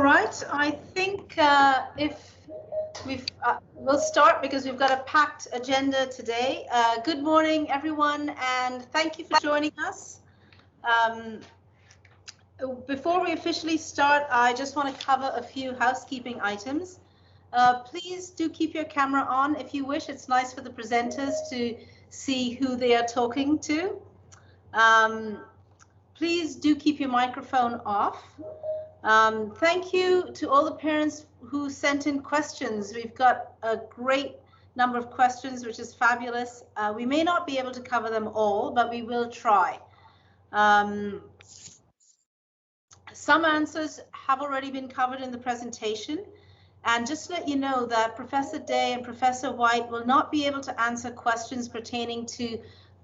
right, I think we'll start because we've got a packed agenda today. Good morning, everyone, and thank you for joining us. Before we officially start, I just want to cover a few housekeeping items. Please do keep your camera on if you wish. It's nice for the presenters to see who they are talking to. Please do keep your microphone off. Thank you to all the parents who sent in questions. We've got a great number of questions, which is fabulous. We may not be able to cover them all, but we will try. Some answers have already been covered in the presentation. And just to let you know that Professor Day and Professor White will not be able to answer questions pertaining to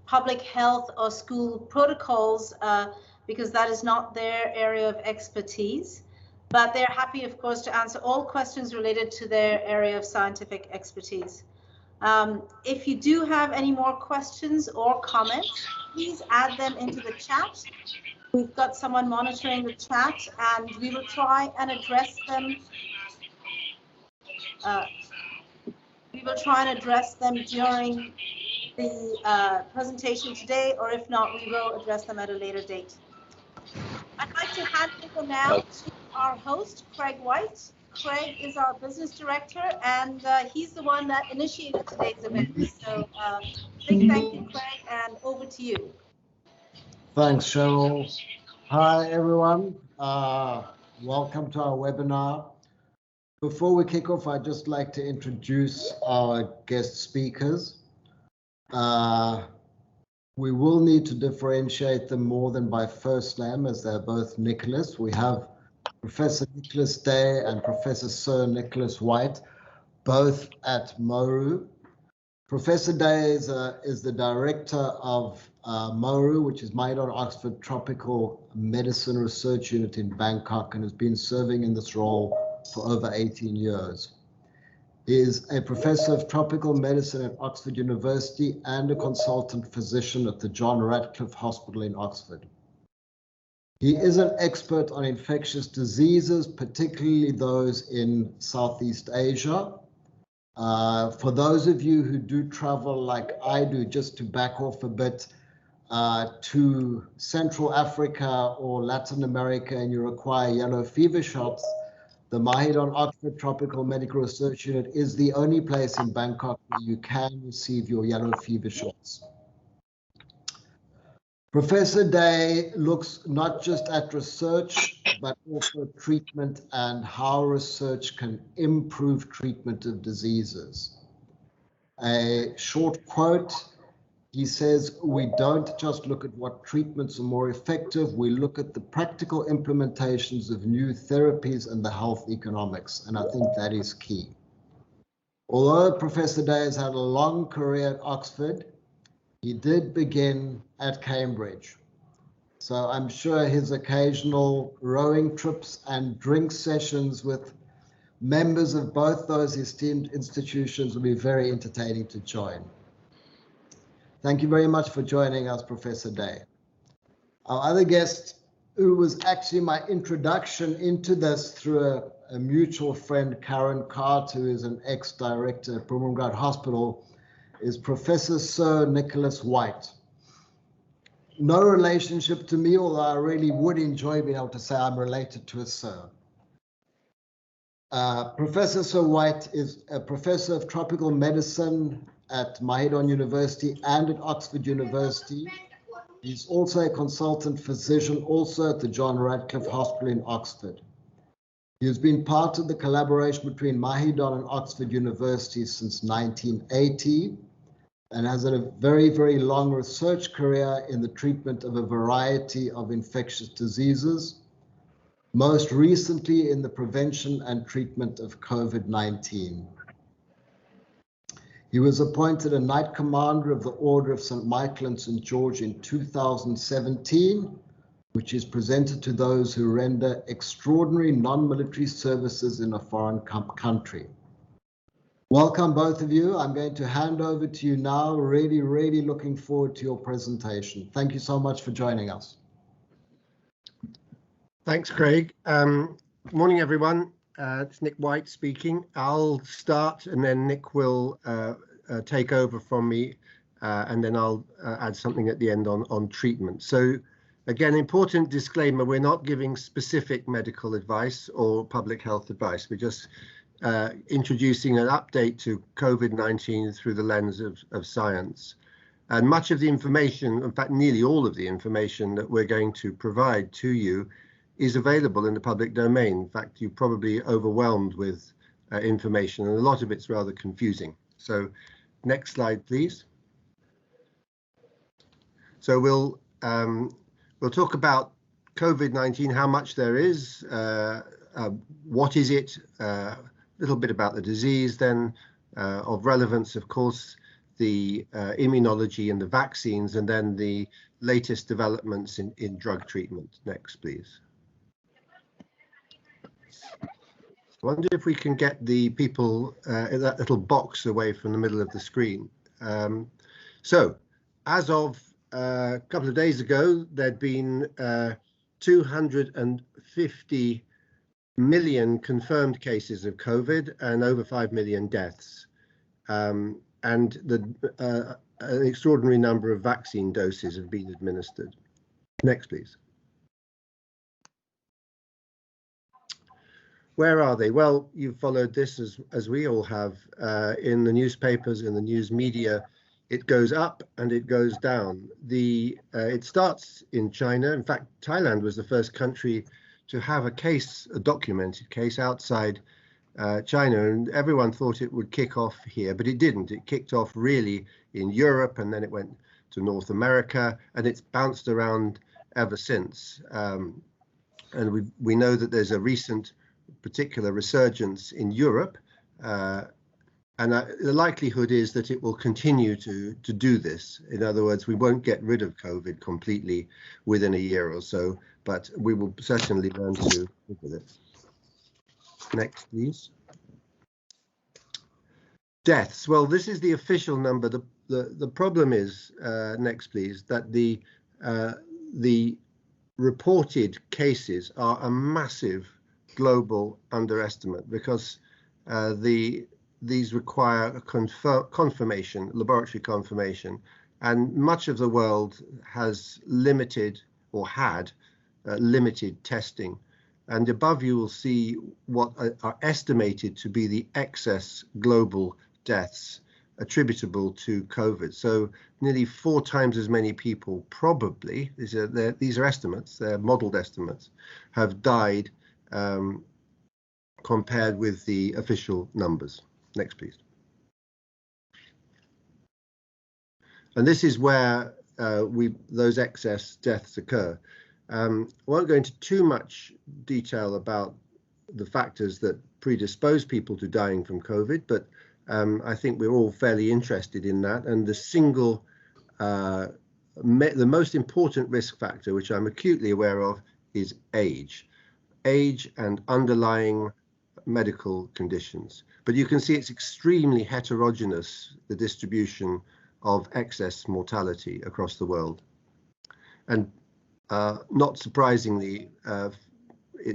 public health or school protocols because that is not their area of expertise. But they're happy, of course, to answer all questions related to their area of scientific expertise. If you do have any more questions or comments, please add them into the chat. We've got someone monitoring the chat, and we will try and address them. During the presentation today, or if not, we will address them at a later date. I'd like to hand over now to our host, Craig White. Craig is our business director, and he's the one that initiated today's event. So big thank you, Craig, and over to you. Thanks, Cheryl. Hi, everyone. Welcome to our webinar. Before we kick off, I'd just like to introduce our guest speakers. We will need to differentiate them more than by first name, as they're both Nicholas. We have Professor Nicholas Day and Professor Sir Nicholas White, both at MORU. Professor Day is the director of MORU, which is Mahidol Oxford Tropical Medicine Research Unit in Bangkok, and has been serving in this role for over 18 years. He is a professor of tropical medicine at Oxford University and a consultant physician at the John Radcliffe Hospital in Oxford. He is an expert on infectious diseases, particularly those in Southeast Asia. For those of you who do travel like I do, just to back off a bit, to Central Africa or Latin America, and you require yellow fever shots, the Mahidol Oxford Tropical Medical Research Unit is the only place in Bangkok where you can receive your yellow fever shots. Professor Day looks not just at research, but also treatment and how research can improve treatment of diseases. A short quote, he says, "We don't just look at what treatments are more effective, we look at the practical implementations of new therapies and the health economics," and I think that is key. Although Professor Day has had a long career at Oxford, he did begin at Cambridge. So I'm sure his occasional rowing trips and drink sessions with members of both those esteemed institutions will be very entertaining to join. Thank you very much for joining us, Professor Day. Our other guest, who was actually my introduction into this through a mutual friend, Karen Cart, who is an ex-director at Bumrungrad Hospital, is Professor Sir Nicholas White. No relationship to me, although I really would enjoy being able to say I'm related to a Sir. Professor Sir White is a professor of tropical medicine at Mahidol University and at Oxford University. He's also a consultant physician, also at the John Radcliffe Hospital in Oxford. He has been part of the collaboration between Mahidol and Oxford University since 1980 and has had a very, very long research career in the treatment of a variety of infectious diseases, most recently in the prevention and treatment of COVID-19. He was appointed a Knight Commander of the Order of St. Michael and St. George in 2017, which is presented to those who render extraordinary non-military services in a foreign country. Welcome, both of you. I'm going to hand over to you now. Really looking forward to your presentation. Thank you so much for joining us. Thanks, Craig. Good morning, everyone. It's Nick White speaking. I'll start and then Nick will take over from me and then I'll add something at the end on treatment. So again, important disclaimer, we're not giving specific medical advice or public health advice. We're just introducing an update to COVID-19 through the lens of science. And much of the information, in fact, nearly all of the information that we're going to provide to you is available in the public domain. In fact, you're probably overwhelmed with information, and a lot of it's rather confusing. So next slide, please. So we'll talk about COVID-19, how much there is, what is it, a little bit about the disease, then of relevance, of course, the immunology and the vaccines, and then the latest developments in drug treatment. Next, please. I wonder if we can get the people in that little box away from the middle of the screen. So, as of a couple of days ago, there'd been 250 million confirmed cases of COVID and over 5 million deaths. And an extraordinary number of vaccine doses have been administered. Next, please. Where are they? Well, you've followed this as we all have in the newspapers, in the news media. It goes up and it goes down. It starts in China. In fact, Thailand was the first country to have a documented case outside China, and everyone thought it would kick off here, but it didn't. It kicked off really in Europe, and then it went to North America, and it's bounced around ever since. And we know that there's a recent particular resurgence in Europe, and the likelihood is that it will continue to do this. In other words, we won't get rid of COVID completely within a year or so, but we will certainly learn to live with it. Next, please. Deaths. Well, this is the official number. The problem is, next, please, that the reported cases are a massive global underestimate, because these require a confirmation, laboratory confirmation, and much of the world has limited or had limited testing. And above you will see what are estimated to be the excess global deaths attributable to COVID. So nearly 4 times as many people, probably, these are estimates, they're modeled estimates, have died compared with the official numbers. Next, please. And this is where those excess deaths occur. I won't go into too much detail about the factors that predispose people to dying from COVID, but I think we're all fairly interested in that. And the most important risk factor, which I'm acutely aware of, is age and underlying medical conditions. But you can see it's extremely heterogeneous, the distribution of excess mortality across the world. And not surprisingly,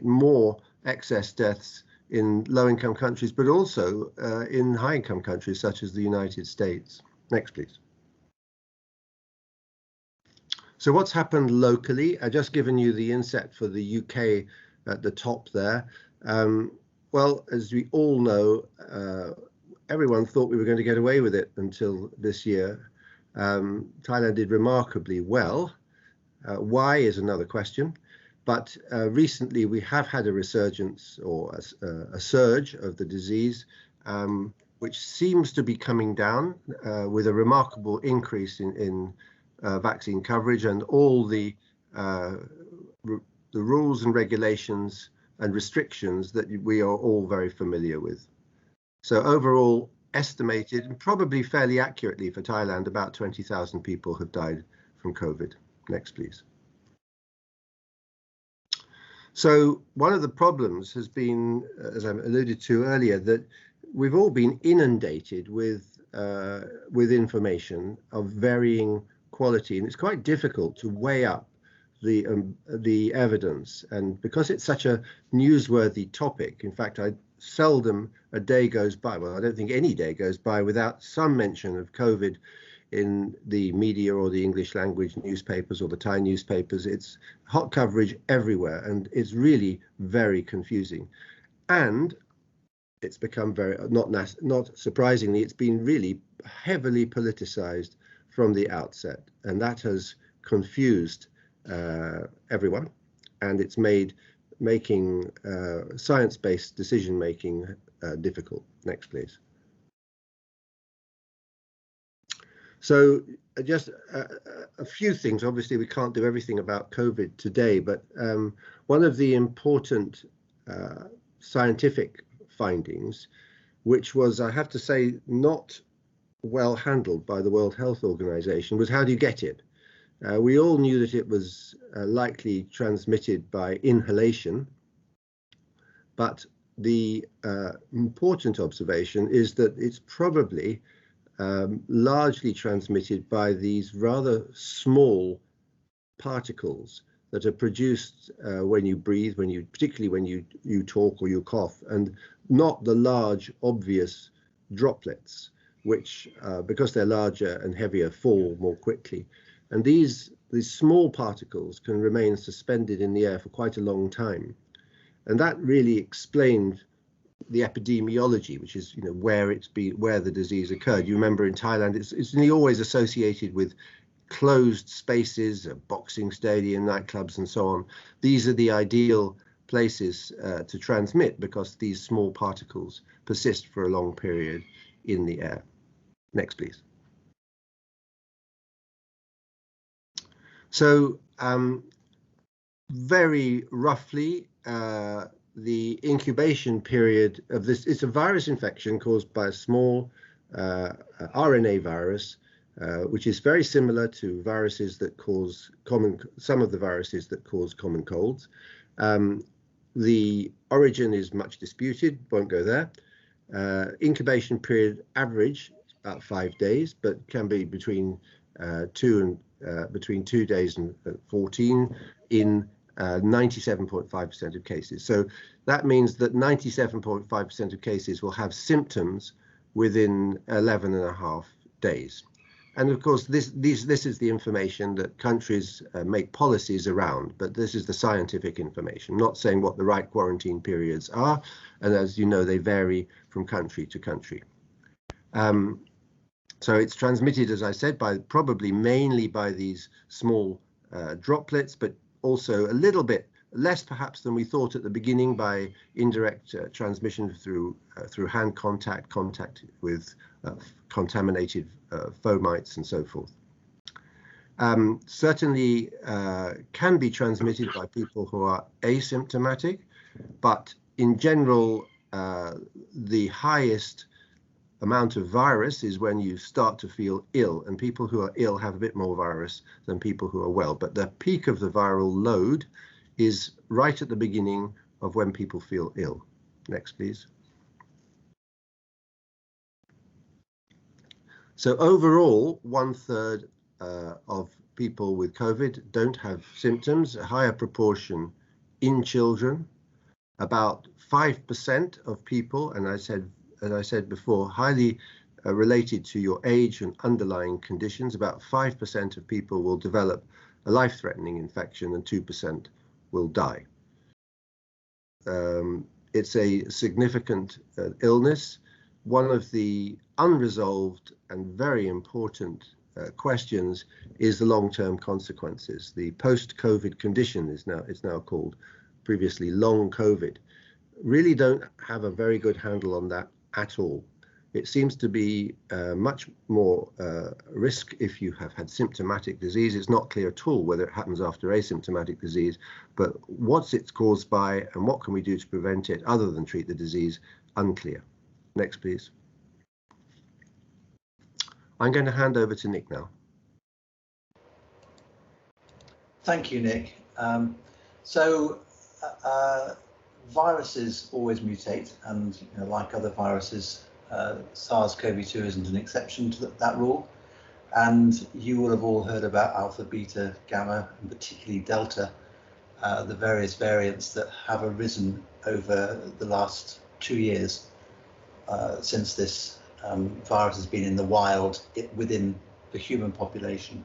more excess deaths in low-income countries, but also in high-income countries such as the United States. Next, please. So what's happened locally? I've just given you the inset for the UK at the top there. Well, as we all know, everyone thought we were going to get away with it until this year. Thailand did remarkably well. Why is another question. But recently we have had a resurgence or a surge of the disease, which seems to be coming down with a remarkable increase in vaccine coverage and all the rules and regulations and restrictions that we are all very familiar with. So overall, estimated, and probably fairly accurately for Thailand, about 20,000 people have died from COVID. Next, please. So one of the problems has been, as I alluded to earlier, that we've all been inundated with information of varying quality, and it's quite difficult to weigh up the evidence, and because it's such a newsworthy topic, in fact, seldom a day goes by, well, I don't think any day goes by without some mention of COVID in the media or the English language newspapers or the Thai newspapers. It's hot coverage everywhere, and it's really very confusing. And it's become very, not surprisingly, it's been really heavily politicized from the outset, and that has confused everyone, and it's making science-based decision-making difficult. Next, please. So just a few things. Obviously, we can't do everything about COVID today, but one of the important scientific findings, which was, I have to say, not well handled by the World Health Organization, was how do you get it? We all knew that it was likely transmitted by inhalation, but the important observation is that it's probably largely transmitted by these rather small particles that are produced when you breathe, particularly when you talk or you cough, and not the large obvious droplets, which because they're larger and heavier, fall more quickly. And these small particles can remain suspended in the air for quite a long time, and that really explained the epidemiology, which is where the disease occurred. You remember in Thailand, it's nearly always associated with closed spaces, a boxing stadium, nightclubs, and so on. These are the ideal places to transmit because these small particles persist for a long period in the air. Next, please. So very roughly, the incubation period of this, it's a virus infection caused by a small RNA virus, which is very similar to viruses that cause some of the viruses that cause common colds. The origin is much disputed, won't go there. Incubation period average about 5 days, but can be between 2 days and 14 in 97.5% of cases. So that means that 97.5% of cases will have symptoms within 11.5 days. And of course, this is the information that countries make policies around, but this is the scientific information, not saying what the right quarantine periods are. And as you know, they vary from country to country. So it's transmitted, as I said, probably mainly by these small droplets, but also a little bit less perhaps than we thought at the beginning by indirect transmission through hand contact with contaminated fomites and so forth. Certainly can be transmitted by people who are asymptomatic, but in general the highest amount of virus is when you start to feel ill, and people who are ill have a bit more virus than people who are well, but the peak of the viral load is right at the beginning of when people feel ill. Next, please. So overall, 1/3 of people with COVID don't have symptoms, a higher proportion in children, about 5% of people, and as I said before, highly related to your age and underlying conditions. About 5% of people will develop a life-threatening infection and 2% will die. It's a significant illness. One of the unresolved and very important questions is the long-term consequences. The post-COVID condition is now called, previously long COVID. Really don't have a very good handle on that at all. It seems to be much more risk if you have had symptomatic disease. It's not clear at all whether it happens after asymptomatic disease, but what's it's caused by and what can we do to prevent it other than treat the disease, unclear. Next, please. I'm going to hand over to Nick now. Thank you, Nick. Viruses always mutate, and like other viruses, SARS-CoV-2 isn't an exception to that rule. And you will have all heard about alpha, beta, gamma, and particularly delta, the various variants that have arisen over the last 2 years since this virus has been in the wild within the human population.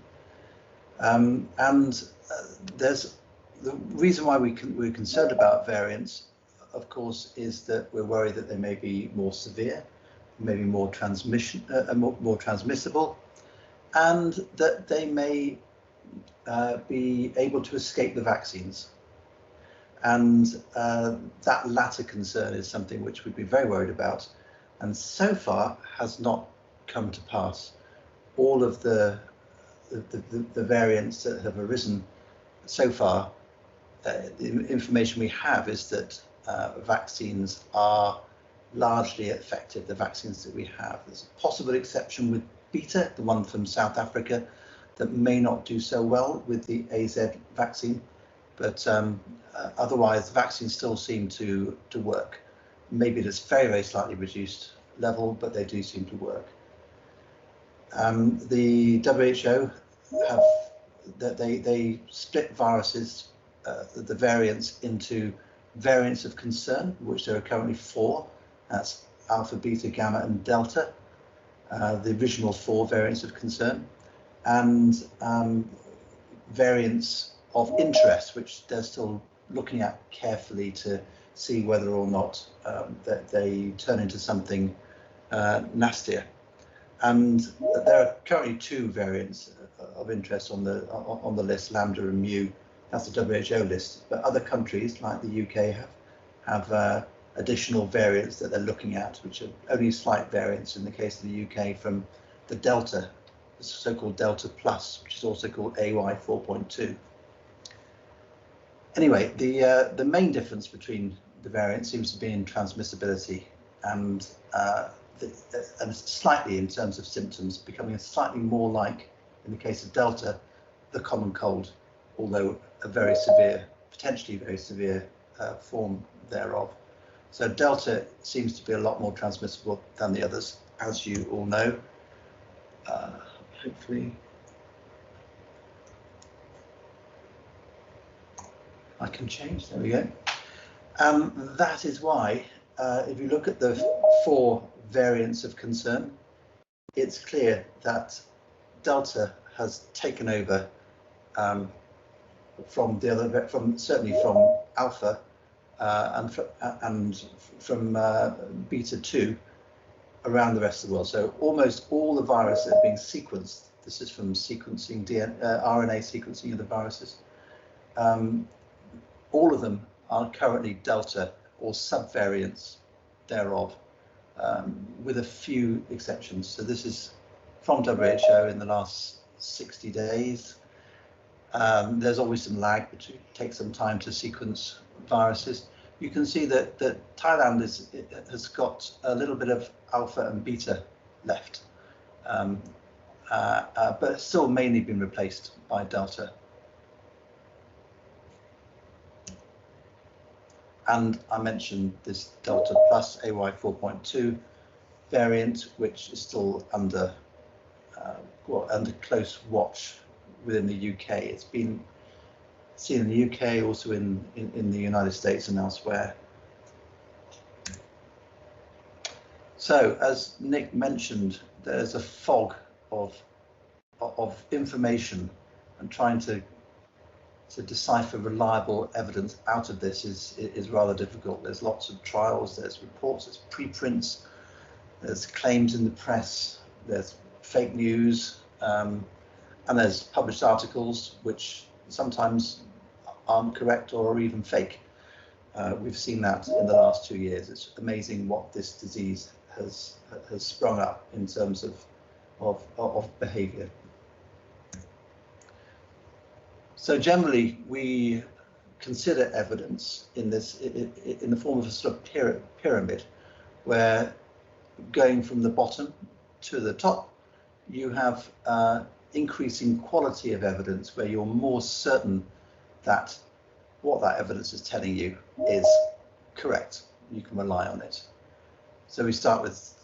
There's the reason why we're concerned about variants, of course, is that we're worried that they may be more severe, maybe more transmissible, and that they may be able to escape the vaccines. And that latter concern is something which we'd be very worried about, and so far has not come to pass. All of the variants that have arisen so far, the information we have is that vaccines are largely effective, the vaccines that we have. There's a possible exception with beta, the one from South Africa, that may not do so well with the AZ vaccine, but otherwise the vaccines still seem to work. Maybe at a very, very slightly reduced level, but they do seem to work. The WHO they split viruses, the variants, into variants of concern, which there are currently 4. That's alpha, beta, gamma, and delta, the original 4 variants of concern, and variants of interest, which they're still looking at carefully to see whether or not that they turn into something nastier. And there are currently 2 variants of interest on the list, lambda and mu. That's the WHO list, but other countries like the UK have additional variants that they're looking at, which are only slight variants in the case of the UK from the delta, the so-called delta plus, which is also called AY 4.2. Anyway, the main difference between the variants seems to be in transmissibility and slightly in terms of symptoms, becoming slightly more like, in the case of delta, the common cold, although a very severe, potentially very severe form thereof. So delta seems to be a lot more transmissible than the others, as you all know. Hopefully I can change, there we go. That is why, if you look at the 4 variants of concern, it's clear that delta has taken over from the other, certainly from alpha and from beta 2 around the rest of the world. So almost all the viruses that are being sequenced, this is from sequencing RNA sequencing of the viruses, all of them are currently delta or subvariants thereof, with a few exceptions. So this is from WHO in the last 60 days. There's always some lag, but it takes some time to sequence viruses. You can see that Thailand has got a little bit of alpha and beta left, but it's still mainly been replaced by delta. And I mentioned this delta plus AY 4.2 variant, which is still under close watch within the UK. It's been seen in the UK, also in the United States and elsewhere. So, as Nick mentioned, there's a fog of information, and trying to decipher reliable evidence out of this is rather difficult. There's lots of trials, there's reports, there's preprints, there's claims in the press, there's fake news, and there's published articles which sometimes aren't correct or are even fake. We've seen that in the last 2 years. It's amazing what this disease has sprung up in terms of behavior. So generally, we consider evidence in the form of a sort of pyramid, where going from the bottom to the top, you have increasing quality of evidence, where you're more certain that what that evidence is telling you is correct. You can rely on it. So we start with,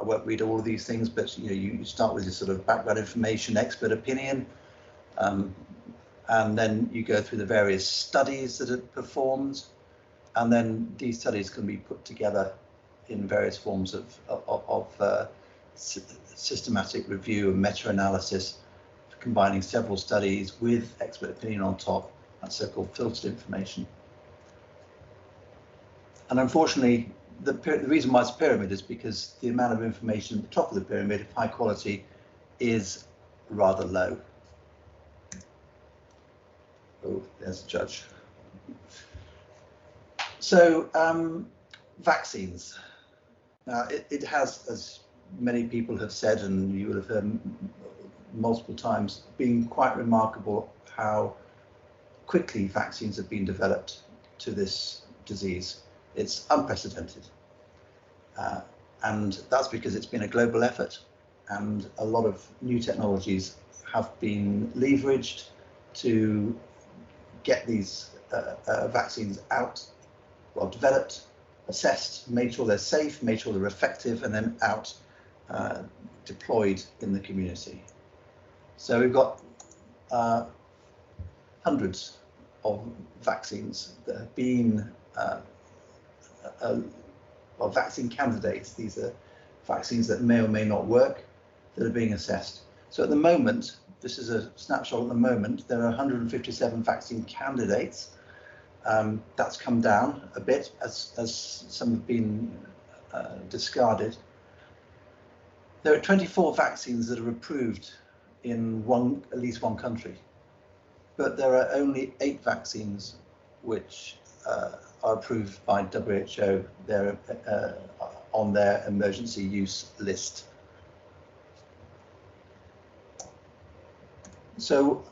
won't read all of these things, but you start with your sort of background information, expert opinion, and then you go through the various studies that are performed, and then these studies can be put together in various forms of systematic review and meta-analysis, combining several studies with expert opinion on top, and so-called filtered information. And unfortunately, the reason why it's a pyramid is because the amount of information at the top of the pyramid, of high quality, is rather low. Oh, there's a judge. So, vaccines. Now, it has, as many people have said, and you will have heard multiple times, been quite remarkable how quickly vaccines have been developed to this disease. It's unprecedented. And that's because it's been a global effort, and a lot of new technologies have been leveraged to get these vaccines out, well, developed, assessed, made sure they're safe, made sure they're effective, and then out deployed in the community. So we've got hundreds of vaccines that have been well, vaccine candidates. These are vaccines that may or may not work that are being assessed. So at the moment, this is a snapshot at the moment, there are 157 vaccine candidates. That's come down a bit as some have been discarded. There are 24 vaccines that are approved in at least one country, but there are only 8 vaccines which are approved by WHO. They're on their emergency use list. So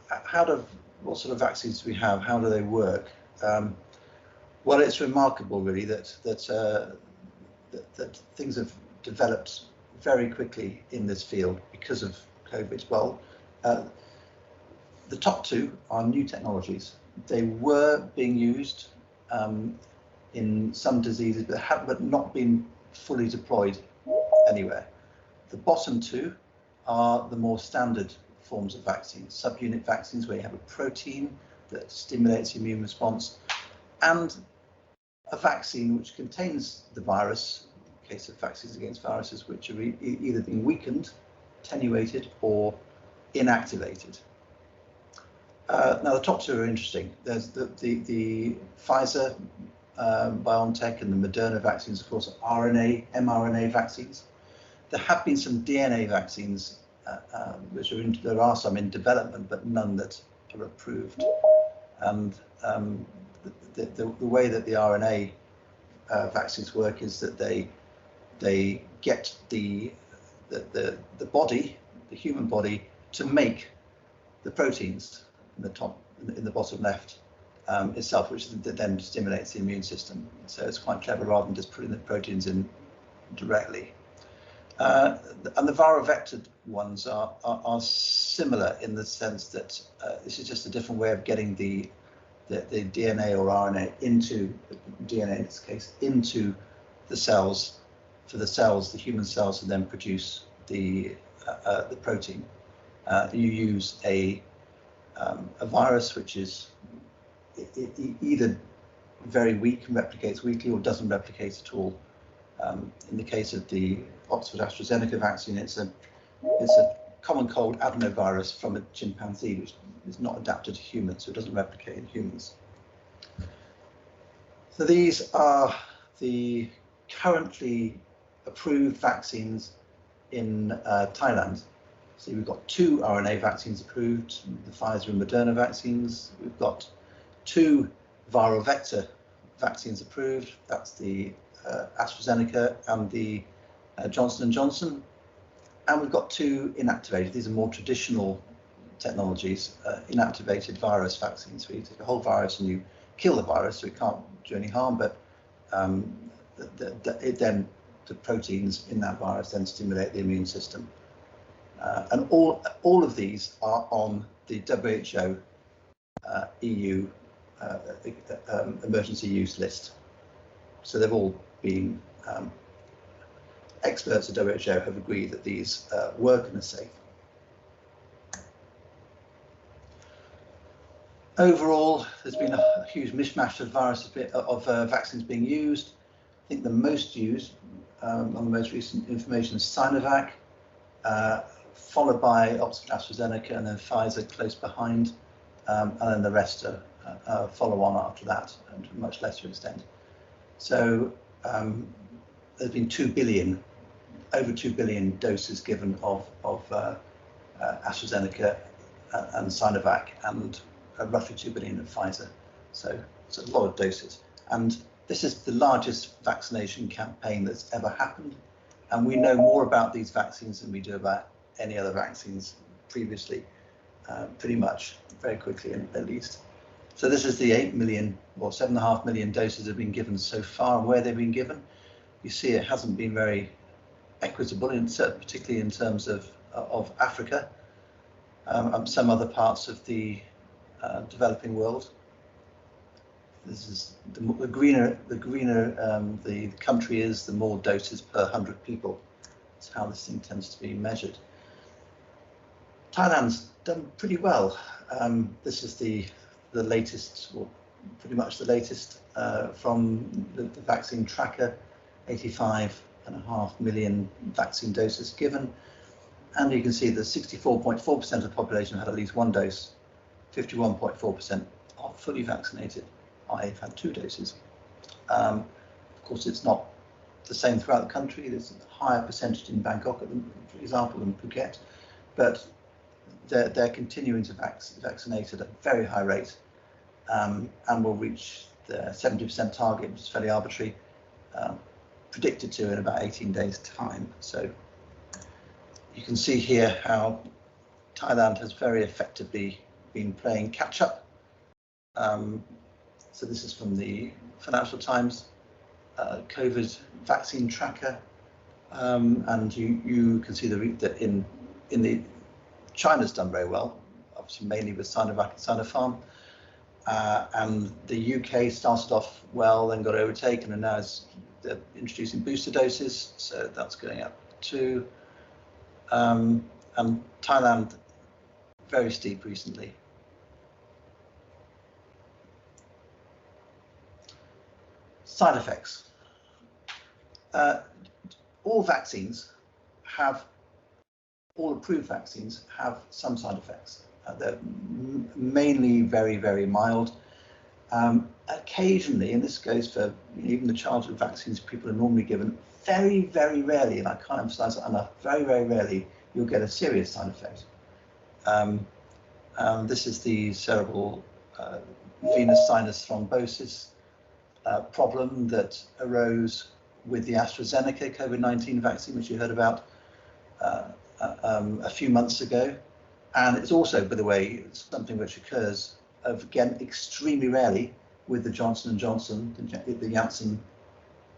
what sort of vaccines do we have? How do they work? Well, it's remarkable really that things have developed very quickly in this field because of COVID. Well, the top 2 are new technologies. They were being used in some diseases, but not been fully deployed anywhere. The bottom 2 are the more standard forms of vaccines, subunit vaccines, where you have a protein that stimulates the immune response, and a vaccine which contains the virus, in the case of vaccines against viruses, which are either being weakened, attenuated, or inactivated. Now, the top 2 are interesting. There's the Pfizer, BioNTech, and the Moderna vaccines, of course, are mRNA vaccines. There have been some DNA vaccines, which there are some in development, but none that are approved. And the way that the RNA vaccines work is that they get the body, the human body, to make the proteins in the bottom left itself, which then stimulates the immune system. So it's quite clever, rather than just putting the proteins in directly. And the viral vectored ones are similar in the sense that this is just a different way of getting the DNA or RNA into DNA in this case into the cells, for the human cells to then produce the protein. You use a virus which is either very weak and replicates weakly, or doesn't replicate at all. In the case of the Oxford AstraZeneca vaccine, it's a common cold adenovirus from a chimpanzee, which is not adapted to humans, so it doesn't replicate in humans. So these are the currently approved vaccines in Thailand. So we've got 2 RNA vaccines approved, the Pfizer and Moderna vaccines. We've got 2 viral vector vaccines approved. That's the AstraZeneca and the Johnson & Johnson. And we've got 2 inactivated. These are more traditional technologies, inactivated virus vaccines, where you take a whole virus and you kill the virus, so it can't do any harm, but the proteins in that virus then stimulate the immune system. And all of these are on the WHO EU emergency use list. So they've all been experts at WHO have agreed that these work and are safe. Overall, there's been a huge mishmash of vaccines being used. I think the most used on the most recent information is Sinovac, followed by Oxford AstraZeneca, and then Pfizer close behind, and then the rest follow on after that, and to a much lesser extent. So there's been over 2 billion doses given of AstraZeneca and Sinovac, and roughly 2 billion of Pfizer. So it's a lot of doses. And this is the largest vaccination campaign that's ever happened. And we know more about these vaccines than we do about any other vaccines previously, pretty much, very quickly at least. So this is the 8 million or 7.5 million doses that have been given so far, and where they've been given. You see it hasn't been very equitable, particularly in terms of Africa, and some other parts of the developing world. This is the greener the country is, the more doses per 100 people. That's how this thing tends to be measured. Thailand's done pretty well. This is the latest, or pretty much the latest from the vaccine tracker. 85.5 million vaccine doses given, and you can see that 64.4% of the population had at least one dose. 51.4% are fully vaccinated, i.e. have had 2 doses. Of course, it's not the same throughout the country. There's a higher percentage in Bangkok, for example, than Phuket, but they're continuing to vaccinate at a very high rate, and will reach the 70% target, which is fairly arbitrary, predicted to in about 18 days' time. So you can see here how Thailand has very effectively been playing catch up. So this is from the Financial Times COVID vaccine tracker, and you can see that in the China's done very well, obviously mainly with Sinovac and Sinopharm, and the UK started off well, then got overtaken, and now they're introducing booster doses, so that's going up too. And Thailand, very steep recently. Side effects. All approved vaccines have some side effects. They're mainly very, very mild. Occasionally, and this goes for even the childhood vaccines people are normally given, very, very rarely, and I can't emphasize that enough, very, very rarely, you'll get a serious side effect. This is the cerebral venous sinus thrombosis problem that arose with the AstraZeneca COVID-19 vaccine, which you heard about a few months ago. And it's also, by the way, something which occurs, again, extremely rarely with the Johnson & Johnson, the Janssen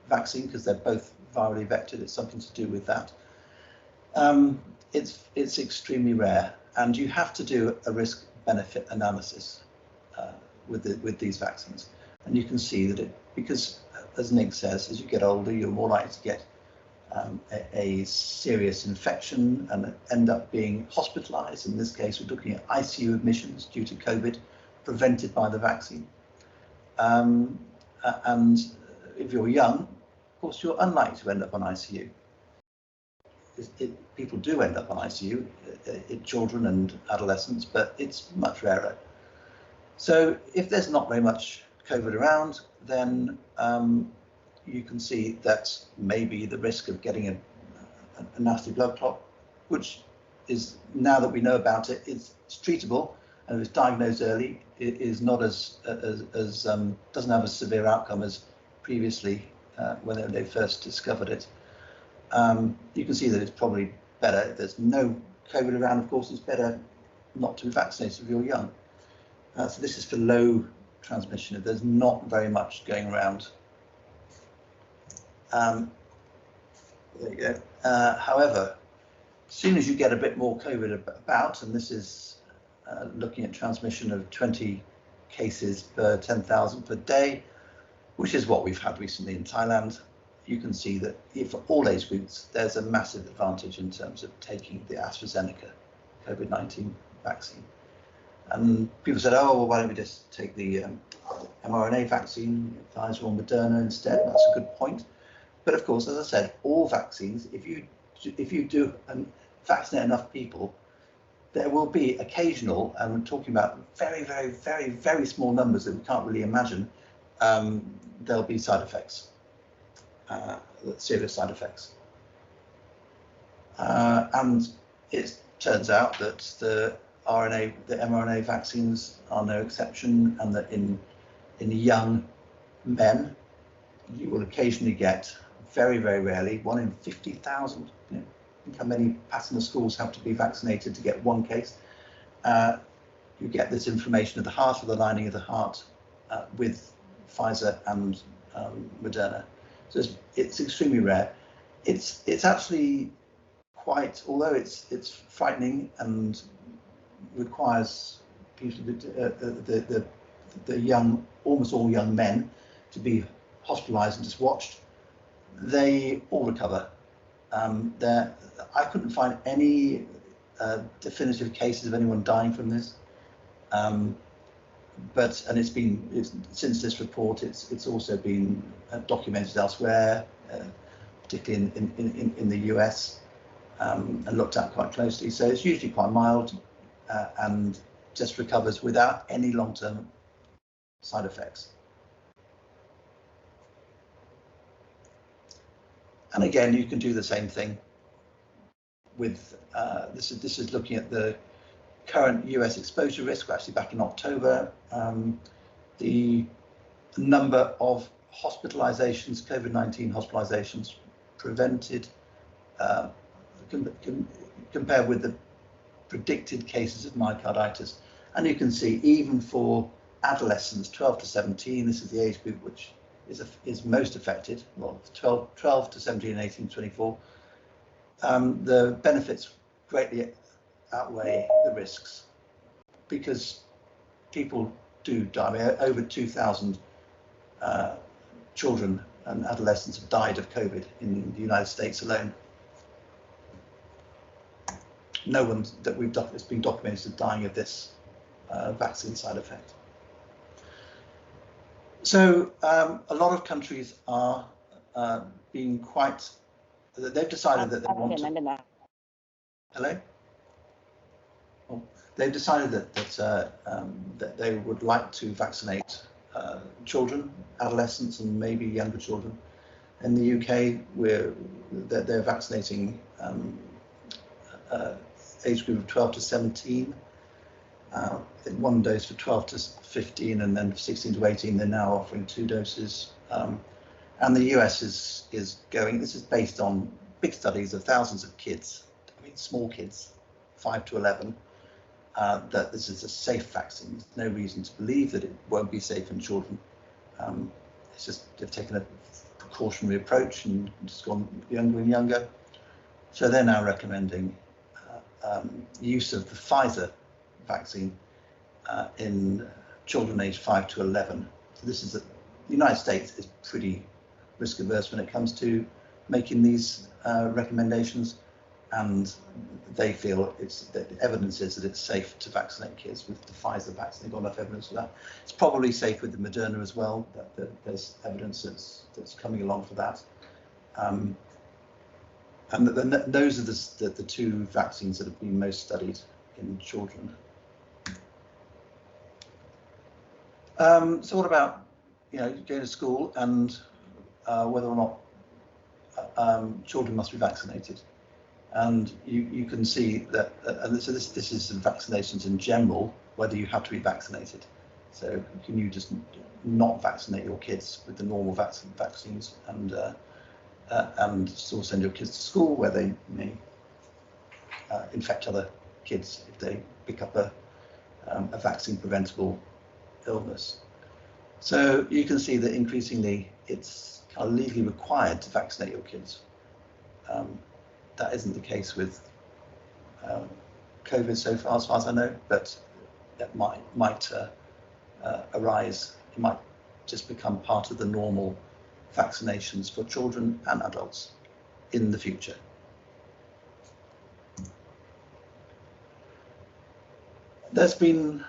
vaccine, because they're both virally vectored. It's something to do with that. It's extremely rare, and you have to do a risk-benefit analysis with these vaccines. And you can see that because, as Nick says, as you get older, you're more likely to get a serious infection and end up being hospitalized. In this case, we're looking at ICU admissions due to COVID, prevented by the vaccine. And if you're young, of course, you're unlikely to end up on ICU. People do end up on ICU, children and adolescents, but it's much rarer. So if there's not very much COVID around, then you can see that maybe the risk of getting a nasty blood clot, which is, now that we know about it, it's treatable, and if it's diagnosed early, it is not as doesn't have a severe outcome as previously when they first discovered it. You can see that it's probably better. If there's no COVID around, of course, it's better not to be vaccinated if you're young. So this is for low transmission, if there's not very much going around. There you go. However, as soon as you get a bit more COVID about, and this is looking at transmission of 20 cases per 10,000 per day, which is what we've had recently in Thailand, you can see that for all age groups, there's a massive advantage in terms of taking the AstraZeneca COVID-19 vaccine. And people said, oh, well, why don't we just take the mRNA vaccine, Pfizer or Moderna instead? That's a good point. But of course, as I said, all vaccines, if you do vaccinate enough people, there will be occasional, and we're talking about very, very, very, very small numbers that we can't really imagine, there'll be side effects, serious side effects. And it turns out that the mRNA vaccines are no exception, and that in young men, you will occasionally get, very, very rarely, 1 in 50,000. Think how many Passenger schools have to be vaccinated to get one case. You get this inflammation of the heart, or the lining of the heart, with Pfizer and Moderna. So it's extremely rare. It's actually quite, although it's frightening and requires people, the young, almost all young men, to be hospitalised and just watched. They all recover. I couldn't find any definitive cases of anyone dying from this, and since this report, it's also been documented elsewhere, particularly in the US, and looked at quite closely. So it's usually quite mild and just recovers without any long-term side effects. And again, you can do the same thing with this is looking at the current US exposure risk, actually back in October. The number of hospitalizations, COVID-19 hospitalizations prevented, compared with the predicted cases of myocarditis. And you can see, even for adolescents 12 to 17, this is the age group which is most affected, well, 12 to 17 and 18 to 24, the benefits greatly outweigh the risks, because people do die. I mean, over 2,000 children and adolescents have died of COVID in the United States alone. No one that it's been documented dying of this vaccine side effect. So a lot of countries are being quite, they've decided that they want to, hello? Oh, they've decided that they would like to vaccinate children, adolescents, and maybe younger children. In the UK, they're vaccinating age group of 12 to 17. One dose for 12 to 15, and then 16 to 18, they're now offering 2 doses. And the US is going, this is based on big studies of thousands of kids, I mean small kids, 5 to 11, that this is a safe vaccine. There's no reason to believe that it won't be safe in children. It's just they've taken a precautionary approach and just gone younger and younger. So they're now recommending use of the Pfizer vaccine in children aged 5 to 11. So this is the United States is pretty risk averse when it comes to making these recommendations, and they feel the evidence is that it's safe to vaccinate kids with the Pfizer vaccine. They've got enough evidence for that. It's probably safe with the Moderna as well. There's evidence that's coming along for that. And those are the 2 vaccines that have been most studied in children. So what about going to school and whether or not children must be vaccinated? And you can see that, and so this is vaccinations in general, whether you have to be vaccinated. So can you just not vaccinate your kids with the normal vaccines and still send your kids to school where they may infect other kids if they pick up a vaccine preventable illness. So you can see that increasingly it's kind of legally required to vaccinate your kids. That isn't the case with COVID so far, as I know, but that might arise. It might just become part of the normal vaccinations for children and adults in the future. There's been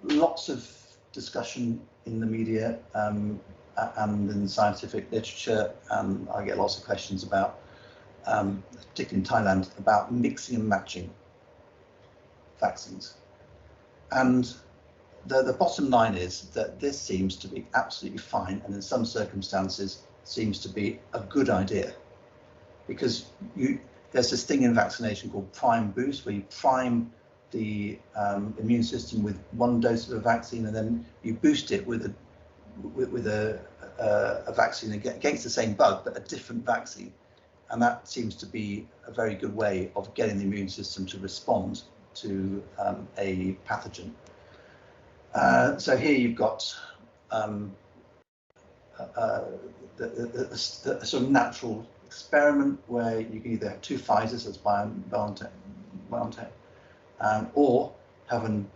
lots of discussion in the media and in scientific literature, and I get lots of questions about, particularly in Thailand, about mixing and matching vaccines. And the bottom line is that this seems to be absolutely fine, and in some circumstances seems to be a good idea, because there's this thing in vaccination called prime boost, where you prime the immune system with one dose of a vaccine, and then you boost it with a vaccine against the same bug, but a different vaccine. And that seems to be a very good way of getting the immune system to respond to a pathogen. So here you've got the sort of natural experiment where you can either have two Pfizers, that's BioNTech, or have an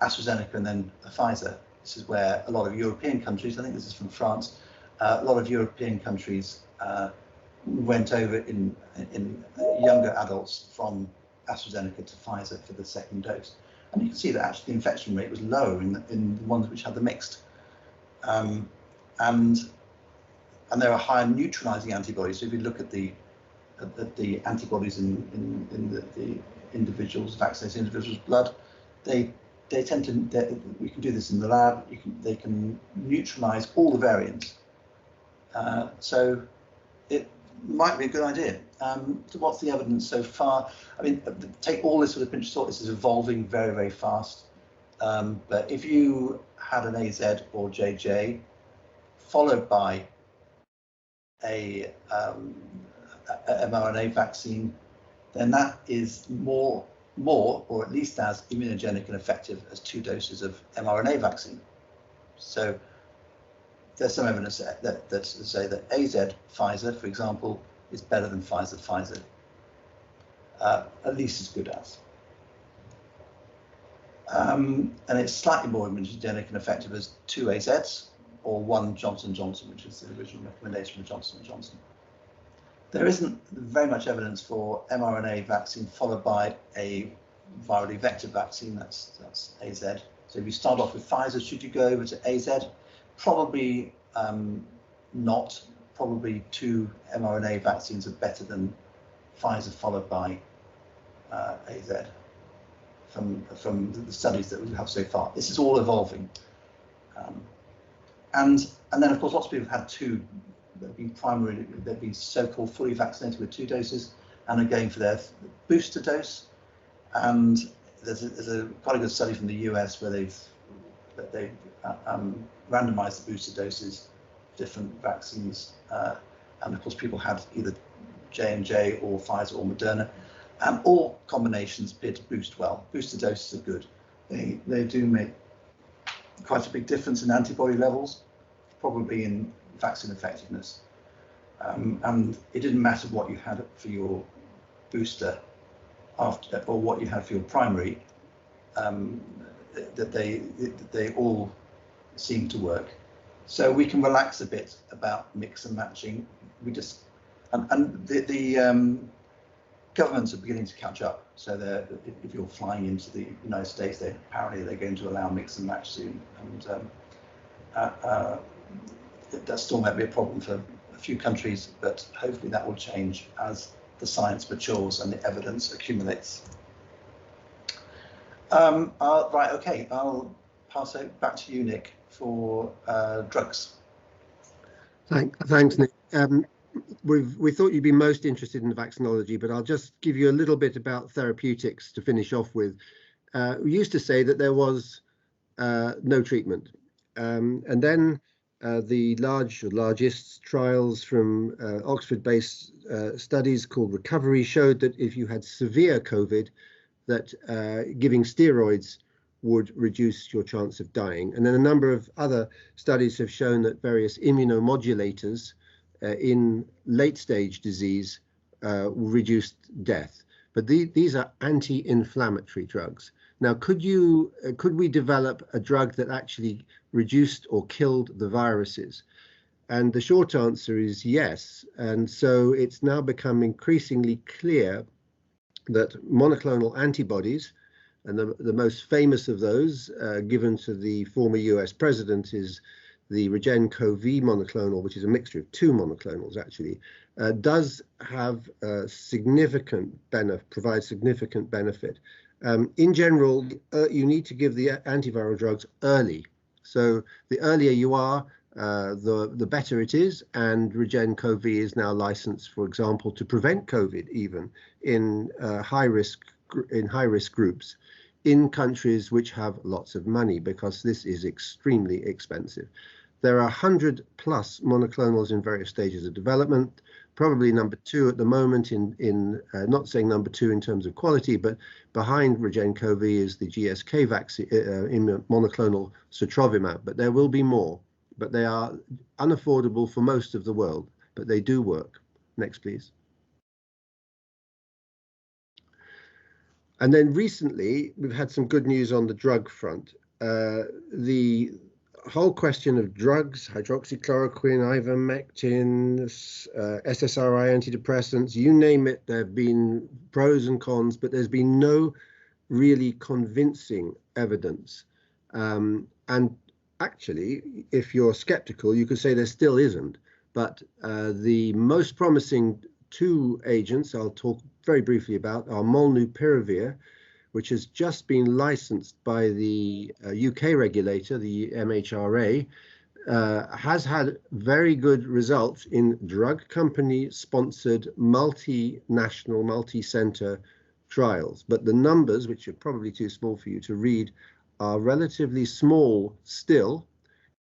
AstraZeneca and then a Pfizer. This is where a lot of European countries, I think this is from France, a lot of European countries went over in younger adults from AstraZeneca to Pfizer for the second dose. And you can see that actually the infection rate was lower in the ones which had the mixed. And there are higher neutralizing antibodies. So if you look at the antibodies in the individuals, vaccinated individuals' blood, they tend to, we can do this in the lab, they can neutralize all the variants. So it might be a good idea. So what's the evidence so far? I mean, take all this with a pinch of salt. This is evolving very, very fast. But if you had an AZ or JJ followed by a mRNA vaccine, then that is more or at least as immunogenic and effective as 2 doses of mRNA vaccine. So there's some evidence that say that AZ Pfizer, for example, is better than Pfizer, at least as good as. And it's slightly more immunogenic and effective as 2 AZs or 1 Johnson & Johnson, which is the original recommendation for Johnson & Johnson. There isn't very much evidence for mRNA vaccine followed by a virally vector vaccine, that's AZ. So if you start off with Pfizer, should you go over to AZ? Probably not. Probably 2 mRNA vaccines are better than Pfizer followed by AZ from the studies that we have so far. This is all evolving. And then of course lots of people have had 2. They've been so-called fully vaccinated with 2 doses and are going for their booster dose. And there's a quite a good study from the US where they've randomized the booster doses, different vaccines, and of course people had either J&J or Pfizer or Moderna, and all combinations appear to boost well. Booster doses are good. They do make quite a big difference in antibody levels, probably in vaccine effectiveness. And it didn't matter what you had for your booster after, or what you had for your primary, that they all seem to work. So we can relax a bit about mix and matching. We just, and the governments are beginning to catch up. So if you're flying into the United States, apparently they're going to allow mix and match soon. And that still might be a problem for a few countries, but hopefully that will change as the science matures and the evidence accumulates. Right, okay, I'll pass it back to you, Nick, for drugs. Thanks, Nick. We thought you'd be most interested in vaccinology, but I'll just give you a little bit about therapeutics to finish off with. We used to say that there was no treatment, and then the largest trials from Oxford-based studies called Recovery showed that if you had severe COVID, that giving steroids would reduce your chance of dying. And then a number of other studies have shown that various immunomodulators in late-stage disease reduced death. But these are anti-inflammatory drugs. Now, could we develop a drug that actually reduced or killed the viruses? And the short answer is yes. And so it's now become increasingly clear that monoclonal antibodies, and the most famous of those given to the former US president is the REGEN-CoV monoclonal, which is a mixture of two monoclonals actually, does have provide significant benefit. In general, you need to give the antiviral drugs early. So the earlier you are, the better it is, and REGEN-CoV is now licensed, for example, to prevent COVID even in high risk groups in countries which have lots of money, because this is extremely expensive. There are 100+ monoclonals in various stages of development, probably number 2 at the moment not saying number 2 in terms of quality, but behind REGEN-CoV is the GSK vaccine, monoclonal sotrovimab, but there will be more. But they are unaffordable for most of the world, but they do work. Next, please. And then recently, we've had some good news on the drug front. The whole question of drugs, hydroxychloroquine, ivermectin, SSRI antidepressants, you name it, there have been pros and cons, but there's been no really convincing evidence. And actually, if you're skeptical, you could say there still isn't. But the most promising 2 agents I'll talk very briefly about are molnupiravir, which has just been licensed by the UK regulator, the MHRA, has had very good results in drug company-sponsored multinational, multi-center trials. But the numbers, which are probably too small for you to read, are relatively small still,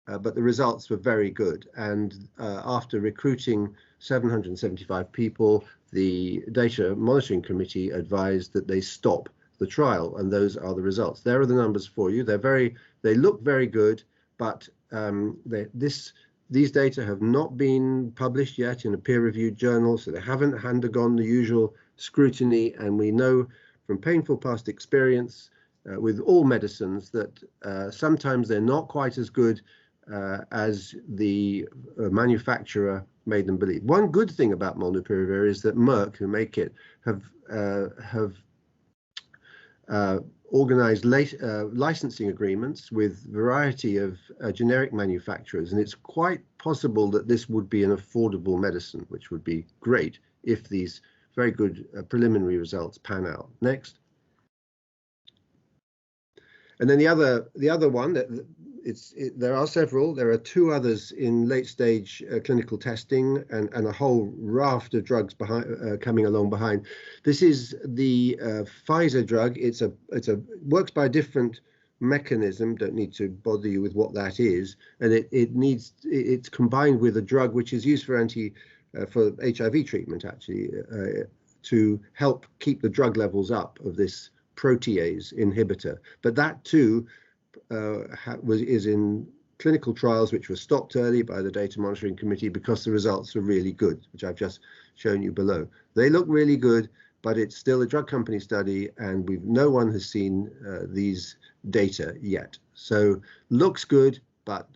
but the results were very good. And after recruiting 775 people, the Data Monitoring Committee advised that they stop the trial, and those are the results. There are the numbers for you. They look very good, but these data have not been published yet in a peer-reviewed journal, so they haven't undergone the usual scrutiny. And we know from painful past experience with all medicines that sometimes they're not quite as good as the manufacturer made them believe. One good thing about molnupiravir is that Merck, who make it, have organized licensing agreements with a variety of generic manufacturers, and it's quite possible that this would be an affordable medicine, which would be great if these very good preliminary results pan out. Next. And then the other one, there are several. There are 2 others in late-stage clinical testing, and a whole raft of drugs coming along behind. This is the Pfizer drug. It works by a different mechanism. Don't need to bother you with what that is. And it's combined with a drug which is used for HIV treatment, actually, to help keep the drug levels up of this protease inhibitor. But that too is in clinical trials which were stopped early by the Data Monitoring Committee because the results are really good, which I've just shown you below. They look really good, but it's still a drug company study, and no one has seen these data yet. So looks good, but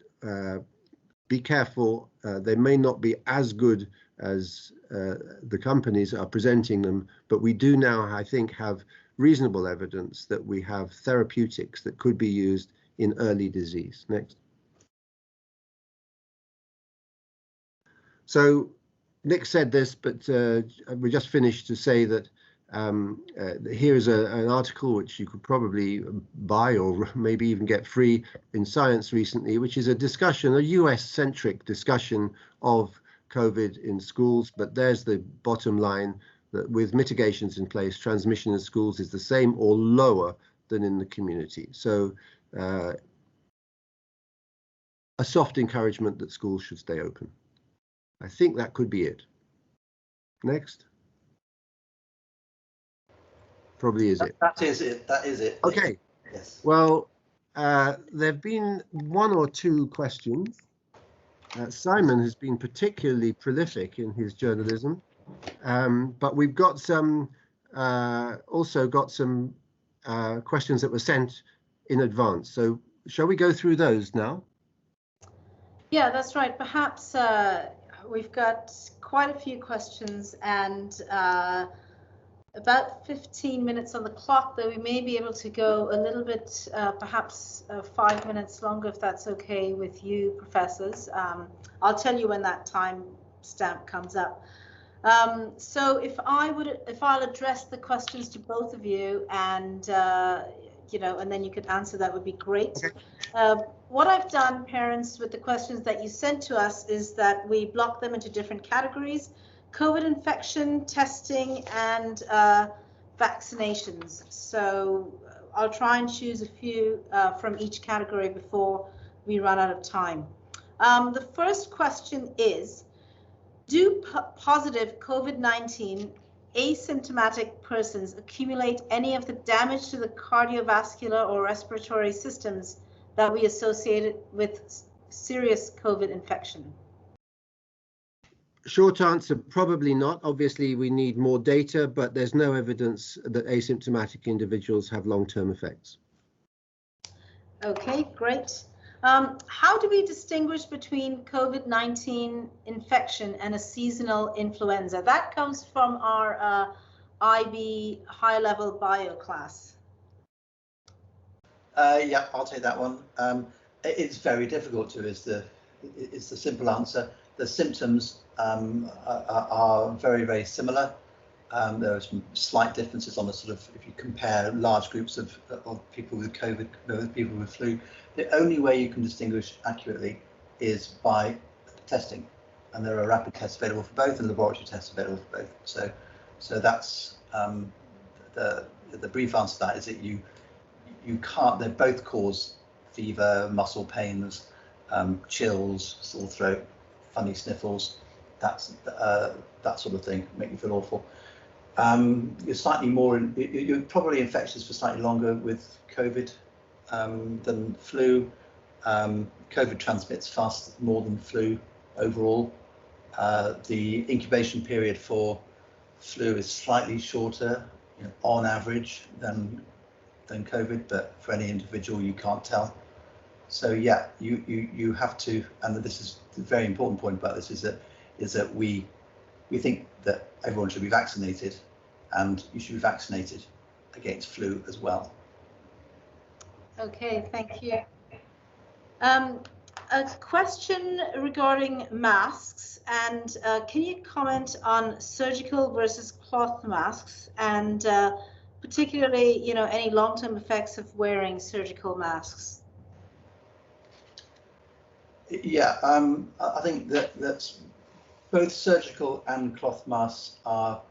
be careful. They may not be as good as the companies are presenting them, but we do now, I think, have reasonable evidence that we have therapeutics that could be used in early disease. Next. So Nick said this, but we just finished to say that here's an article which you could probably buy or maybe even get free in Science recently, which is a US-centric discussion of COVID in schools. But there's the bottom line, that with mitigations in place, transmission in schools is the same or lower than in the community. So a soft encouragement that schools should stay open. I think that could be it. Next. Probably is it. That is it. That is it. Okay. Yes. Well, there have been 1 or 2 questions. Simon has been particularly prolific in his journalism. But we've got also got some questions that were sent in advance. So shall we go through those now? Yeah, that's right. Perhaps we've got quite a few questions and about 15 minutes on the clock, though we may be able to go a little bit, perhaps 5 minutes longer, if that's okay with you, professors. I'll tell you when that time stamp comes up. So if I'll address the questions to both of you, and and then you could answer, that would be great. Okay. What I've done, parents, with the questions that you sent to us is that we block them into different categories: COVID infection, testing, and vaccinations. So I'll try and choose a few from each category before we run out of time. The first question is, do positive COVID-19 asymptomatic persons accumulate any of the damage to the cardiovascular or respiratory systems that we associate with serious COVID infection? Short answer, probably not. Obviously, we need more data, but there's no evidence that asymptomatic individuals have long-term effects. Okay, great. How do we distinguish between COVID-19 infection and a seasonal influenza? That comes from our IB high-level bio class. Yeah, I'll take that one. It's very difficult to, is the simple answer. The symptoms are very, very similar. There are some slight differences on the sort of, if you compare large groups of people with COVID with people with flu. The only way you can distinguish accurately is by testing, and there are rapid tests available for both and laboratory tests available for both. So that's the brief answer to that, is that you can't. They both cause fever, muscle pains, chills, sore throat, funny sniffles. That's that sort of thing, make you feel awful. You're slightly more, you're probably infectious for slightly longer with COVID than flu. COVID transmits fast more than flu overall. The incubation period for flu is slightly shorter, on average, than COVID, but for any individual you can't tell. So yeah, you have to, and this is the very important point about this, is that we think that everyone should be vaccinated, and you should be vaccinated against flu as well. Okay, thank you. A question regarding masks, and can you comment on surgical versus cloth masks, and particularly, any long-term effects of wearing surgical masks? Yeah, I think that's both surgical and cloth masks are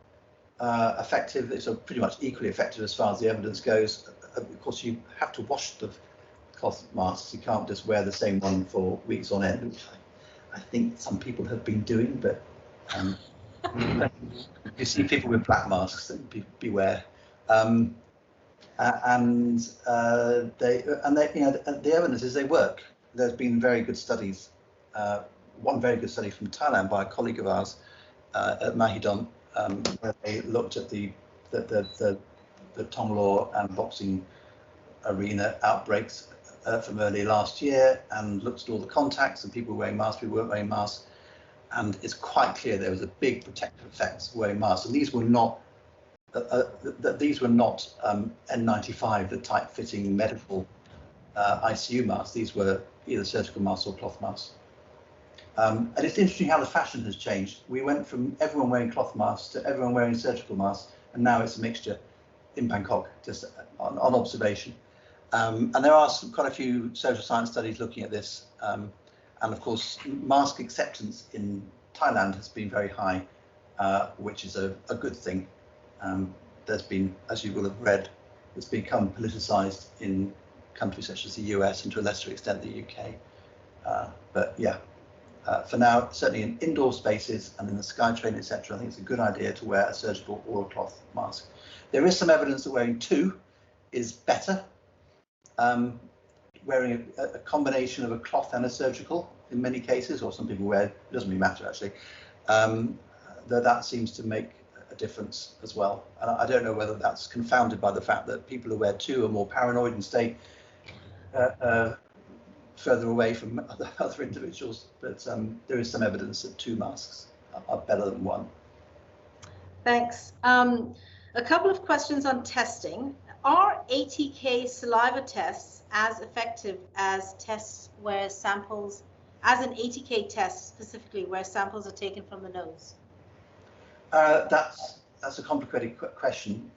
effective. It's pretty much equally effective as far as the evidence goes. Of course, you have to wash the cloth masks. You can't just wear the same one for weeks on end, which I think some people have been doing. But you see people with black masks, then beware. The evidence is they work. There's been very good studies. One very good study from Thailand by a colleague of ours at Mahidol, where they looked at the Tonglaw and boxing arena outbreaks from early last year, and looked at all the contacts and people were wearing masks, people weren't wearing masks, and it's quite clear there was a big protective effect of wearing masks. And these were not N95, the tight-fitting medical ICU masks. These were either surgical masks or cloth masks. And it's interesting how the fashion has changed. We went from everyone wearing cloth masks to everyone wearing surgical masks, and now it's a mixture in Bangkok, just on observation. And there are quite a few social science studies looking at this. And of course, mask acceptance in Thailand has been very high, which is a good thing. There's been, as you will have read, it's become politicized in countries such as the US and to a lesser extent the UK. But yeah, for now, certainly in indoor spaces and in the SkyTrain, etc., I think it's a good idea to wear a surgical or a cloth mask. There is some evidence that wearing two is better. Wearing a combination of a cloth and a surgical in many cases, or some people wear, it doesn't really matter actually, that seems to make a difference as well. And I don't know whether that's confounded by the fact that people who wear two are more paranoid and stay further away from other individuals, but there is some evidence that 2 masks are better than 1. Thanks. A couple of questions on testing. Are ATK saliva tests as effective as tests where samples, as an ATK test specifically, where samples are taken from the nose? That's a complicated question.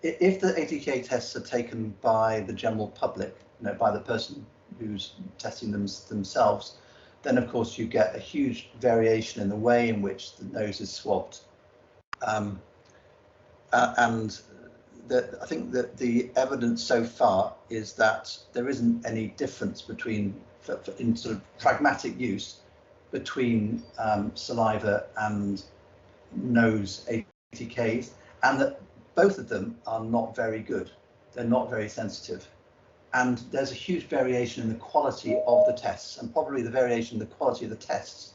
If the ATK tests are taken by the general public, by the person who's testing themselves, then of course you get a huge variation in the way in which the nose is swabbed. And I think that the evidence so far is that there isn't any difference between, in sort of pragmatic use, between saliva and nose ATKs, and that both of them are not very good. They're not very sensitive. And there's a huge variation in the quality of the tests, and probably the variation in the quality of the tests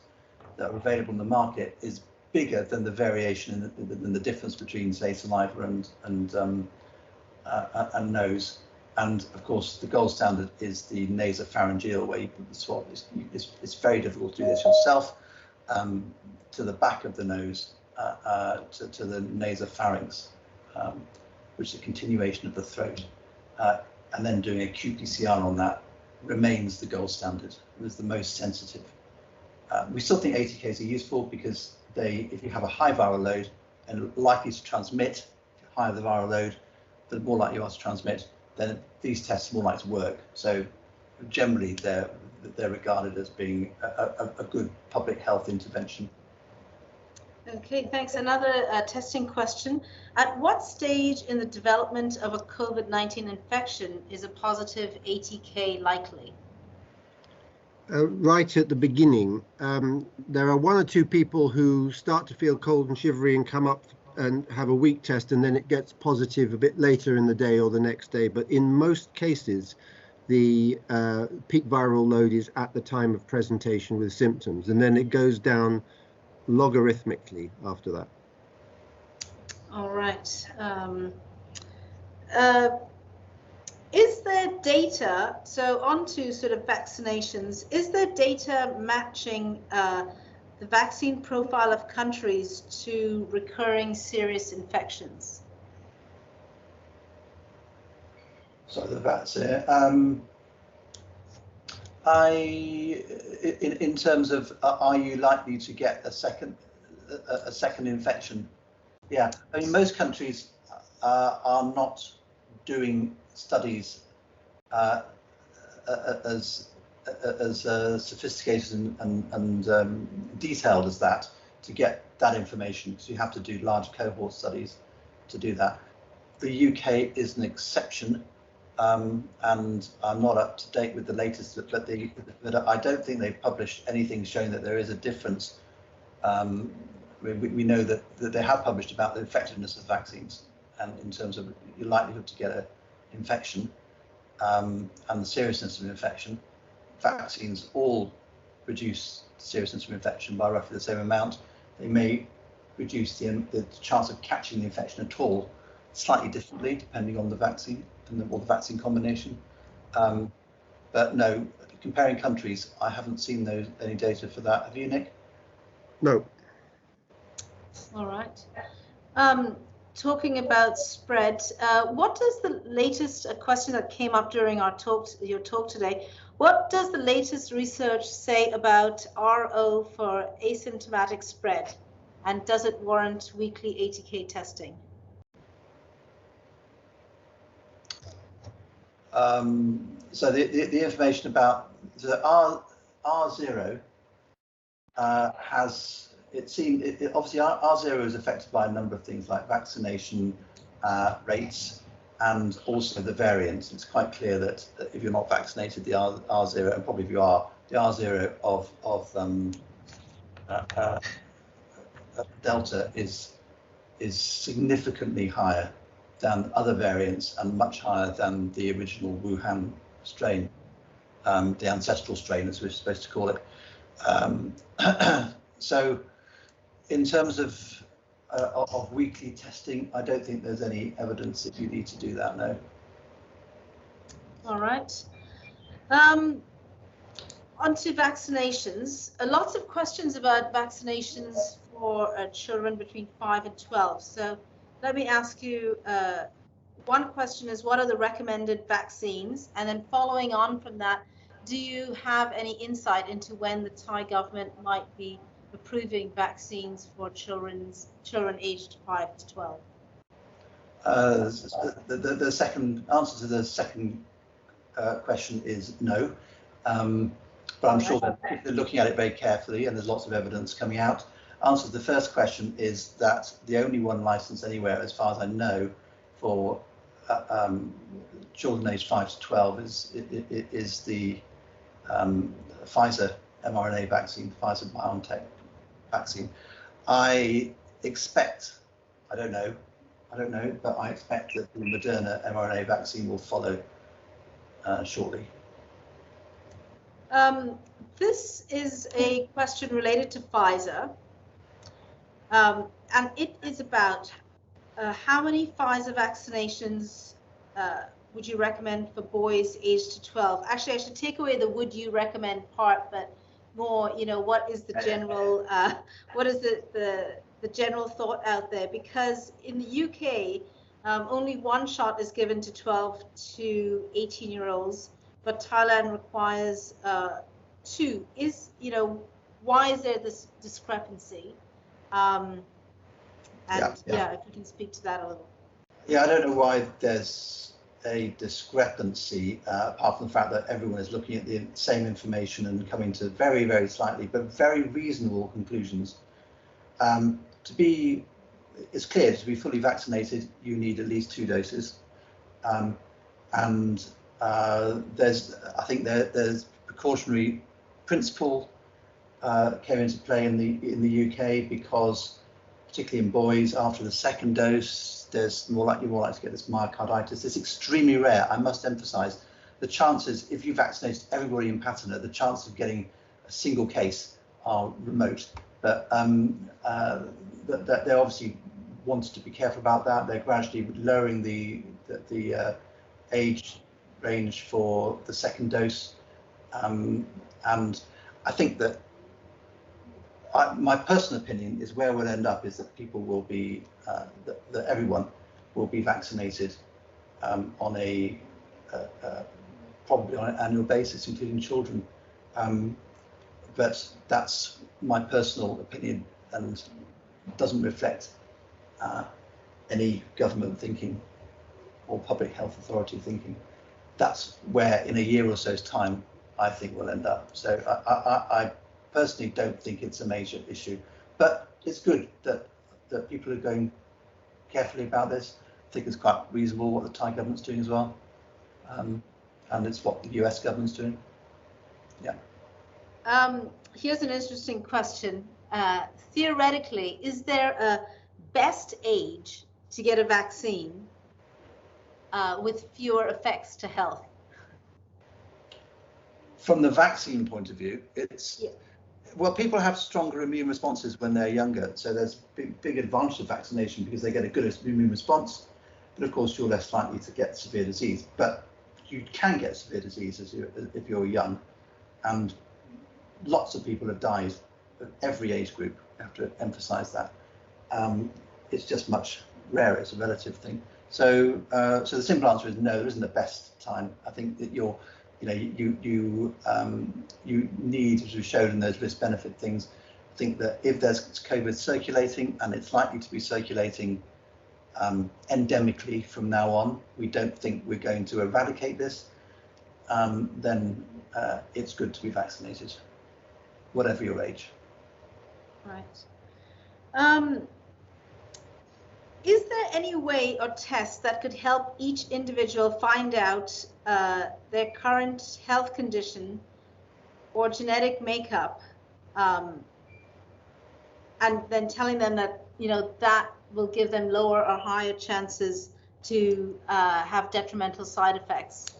that are available in the market is bigger than the variation in the difference between, say, saliva and nose. And of course, the gold standard is the nasopharyngeal, where you put the swab. It's very difficult to do this yourself, to the back of the nose, to the nasopharynx, which is a continuation of the throat. And then doing a qPCR on that remains the gold standard. It is the most sensitive. We still think ATKs are useful because if you have a high viral load and likely to transmit, the higher the viral load, the more likely you are to transmit, then these tests are more likely to work. So generally they're regarded as being a good public health intervention. Okay, thanks. Another testing question. At what stage in the development of a COVID-19 infection is a positive ATK likely? Right at the beginning. There are 1 or 2 people who start to feel cold and shivery and come up and have a weak test, and then it gets positive a bit later in the day or the next day. But in most cases, the peak viral load is at the time of presentation with symptoms, and then it goes down logarithmically after that. All right. Is there data, so on to sort of vaccinations, is there data matching the vaccine profile of countries to recurring serious infections? So the vaccine, in terms of are you likely to get a second infection? Yeah, I mean, most countries are not doing studies as sophisticated and detailed as that to get that information, because you have to do large cohort studies to do that. The UK is an exception, and I'm not up to date with the latest, but I don't think they've published anything showing that there is a difference. We know that they have published about the effectiveness of vaccines and in terms of your likelihood to get an infection and the seriousness of infection. Vaccines all reduce the seriousness of infection by roughly the same amount. They may reduce the chance of catching the infection at all slightly differently depending on the vaccine and the vaccine combination. But no, comparing countries, I haven't seen any data for that. Have you, Nick? No. All right. Talking about spread, what does the latest question that came up during your talk today? What does the latest research say about RO for asymptomatic spread, and does it warrant weekly ATK testing? So the information about the R0 has, it seemed, obviously R0 is affected by a number of things like vaccination rates and also the variants. It's quite clear that if you're not vaccinated, the R0, and probably if you are, the R0 of Delta is significantly higher than other variants and much higher than the original Wuhan strain, the ancestral strain, as we're supposed to call it. So in terms of weekly testing, I don't think there's any evidence that you need to do that, no. All right. Onto vaccinations. Lots of questions about vaccinations for children between 5 and 12. So let me ask you, one question is, what are the recommended vaccines? And then following on from that, do you have any insight into when the Thai government might be approving vaccines for children aged 5 to 12? The second answer to the second question is no. But I'm sure that they're looking at it very carefully, and there's lots of evidence coming out. Answer to the first question is that the only one licensed anywhere, as far as I know, for children aged 5 to 12 is the Pfizer mRNA vaccine, Pfizer BioNTech vaccine. I expect, I don't know, but I expect that the Moderna mRNA vaccine will follow shortly. This is a question related to Pfizer, and it is about how many Pfizer vaccinations would you recommend for boys aged to 12? Actually, I should take away the would you recommend part, but more, you know, what is the general, what is the general thought out there? Because in the UK, only one shot is given to 12 to 18-year-olds, but Thailand requires 2. Why is there this discrepancy? If you can speak to that a little. Yeah, I don't know why there's a discrepancy, apart from the fact that everyone is looking at the same information and coming to very, very slightly, but very reasonable conclusions. It's clear to be fully vaccinated, you need at least 2 doses. I think there's precautionary principle came into play in the UK, because particularly in boys, after the second dose, there's more likely to get this myocarditis. It's extremely rare. I must emphasize the chances, if you vaccinate everybody in Patna, the chances of getting a single case are remote. But they obviously wanted to be careful about that. They're gradually lowering the age range for the second dose. And I think that my personal opinion is where we'll end up is that people will be, that everyone will be vaccinated on a probably on an annual basis, including children. But that's my personal opinion and doesn't reflect any government thinking or public health authority thinking. That's where in a year or so's time I think we'll end up. So I personally don't think it's a major issue, but it's good that people are going carefully about this. I think it's quite reasonable what the Thai government's doing as well, and it's what the US government's doing. Yeah. Here's an interesting question. Theoretically, is there a best age to get a vaccine with fewer effects to health? From the vaccine point of view, well, people have stronger immune responses when they're younger, so there's big advantage of vaccination because they get a good immune response. But of course, you're less likely to get severe disease. But you can get severe disease if you're young, and lots of people have died at every age group. I have to emphasise that. It's just much rarer. It's a relative thing. So, so the simple answer is no. There isn't a best time. I think that you need, as we've shown in those risk-benefit things, think that if there's COVID circulating, and it's likely to be circulating endemically from now on, we don't think we're going to eradicate this, then it's good to be vaccinated, whatever your age. Right. Is there any way or test that could help each individual find out their current health condition or genetic makeup, and then telling them that, that will give them lower or higher chances to have detrimental side effects?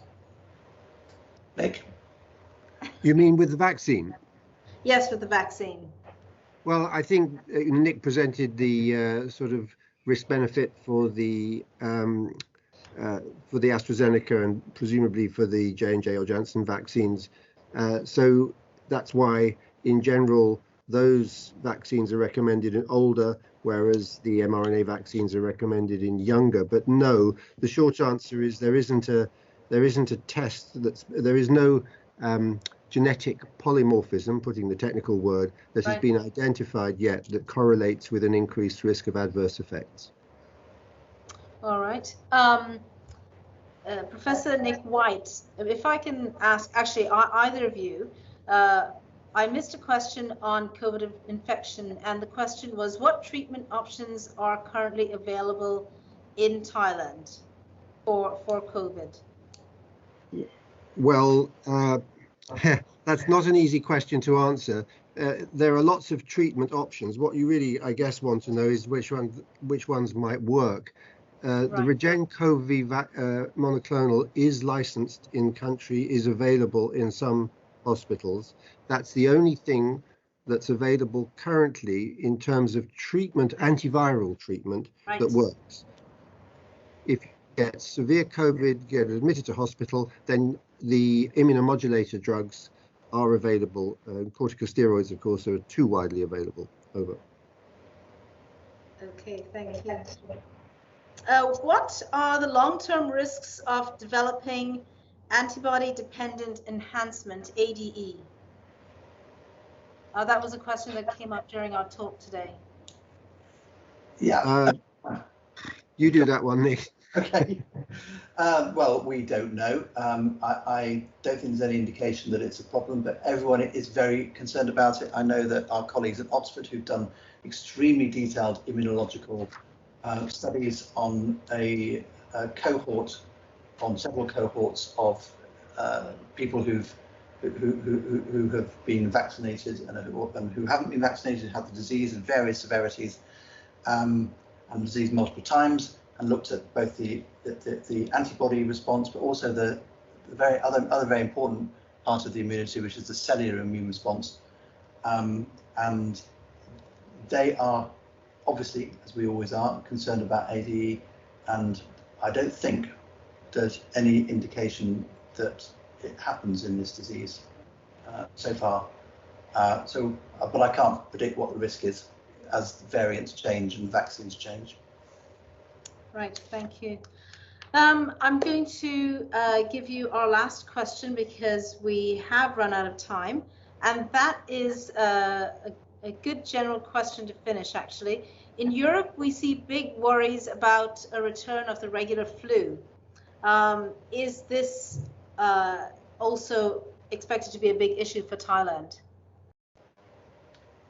Nick? You mean with the vaccine? Yes, with the vaccine. Well, I think Nick presented the sort of risk benefit for the for the AstraZeneca and presumably for the J&J or Janssen vaccines. So that's why, in general, those vaccines are recommended in older, whereas the mRNA vaccines are recommended in younger. But no, the short answer is there isn't a test there is no genetic polymorphism, putting the technical word, that has been identified yet that correlates with an increased risk of adverse effects. All right. Professor Nick White, if I can ask, actually, either of you, I missed a question on COVID infection, and the question was, what treatment options are currently available in Thailand for COVID? Well, that's not an easy question to answer. There are lots of treatment options. What you really, I guess, want to know is which ones might work. The Regen-COVID monoclonal is licensed in country, is available in some hospitals. That's the only thing that's available currently in terms of treatment, antiviral treatment, that works. If you get severe COVID, get admitted to hospital, then the immunomodulator drugs are available. Corticosteroids, of course, are too widely available. Over. Okay, thank you. What are the long-term risks of developing antibody-dependent enhancement, ADE? That was a question that came up during our talk today. Yeah. You do that one, Nick. Okay. Well, we don't know. I don't think there's any indication that it's a problem, but everyone is very concerned about it. I know that our colleagues at Oxford, who've done extremely detailed immunological studies on a cohort, on several cohorts of people who have been vaccinated and who haven't been vaccinated, have the disease in various severities, and the disease multiple times, and looked at both the antibody response, but also the very other very important part of the immunity, which is the cellular immune response. And they are obviously, as we always are, concerned about ADE, and I don't think there's any indication that it happens in this disease so far. But I can't predict what the risk is as variants change and vaccines change. Right, thank you. I'm going to give you our last question because we have run out of time, and that is a good general question to finish, actually. In Europe, we see big worries about a return of the regular flu. Is this also expected to be a big issue for Thailand?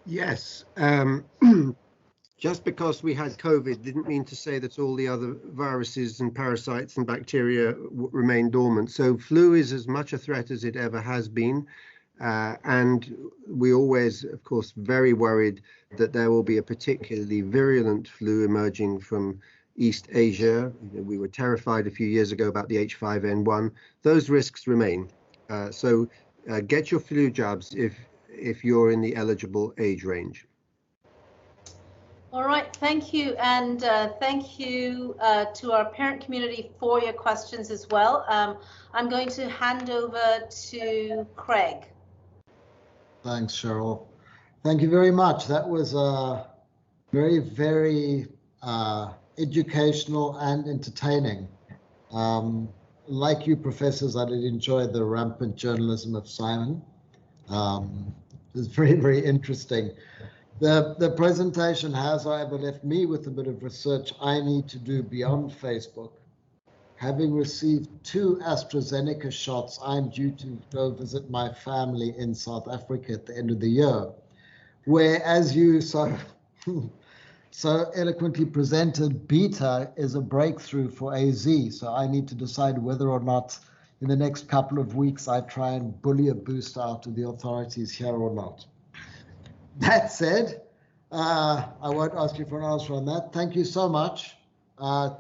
Yes. Just because we had COVID didn't mean to say that all the other viruses and parasites and bacteria remain dormant. So flu is as much a threat as it ever has been. And we always, of course, very worried that there will be a particularly virulent flu emerging from East Asia. We were terrified a few years ago about the H5N1. Those risks remain. So get your flu jabs if you're in the eligible age range. All right, thank you. And thank you to our parent community for your questions as well. I'm going to hand over to Craig. Thanks, Cheryl. Thank you very much. That was very, very educational and entertaining. Like you professors, I did enjoy the rampant journalism of Simon. It was very, very interesting. The presentation has, however, left me with a bit of research I need to do beyond Facebook. Having received 2 AstraZeneca shots, I'm due to go visit my family in South Africa at the end of the year, where, as you so eloquently presented, beta is a breakthrough for AZ. So I need to decide whether or not in the next couple of weeks I try and bully a booster out of the authorities here or not. That said, I won't ask you for an answer on that. Thank you so much.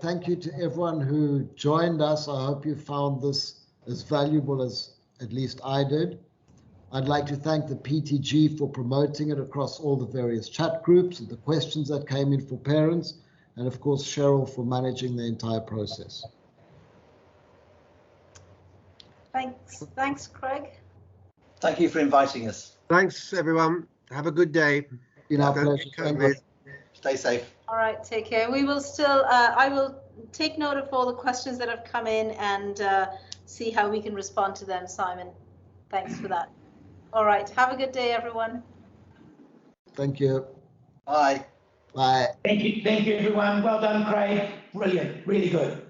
Thank you to everyone who joined us. I hope you found this as valuable as at least I did. I'd like to thank the PTG for promoting it across all the various chat groups and the questions that came in for parents, and of course Cheryl for managing the entire process. Thanks, Craig. Thank you for inviting us. Thanks, everyone. Have a good day. Been our Go pleasure. get COVID. Stay safe. All right, take care. We will still, I will take note of all the questions that have come in and see how we can respond to them, Simon. Thanks for that. All right, have a good day, everyone. Thank you. Bye. Bye. Thank you, everyone. Well done, Craig. Brilliant, really good.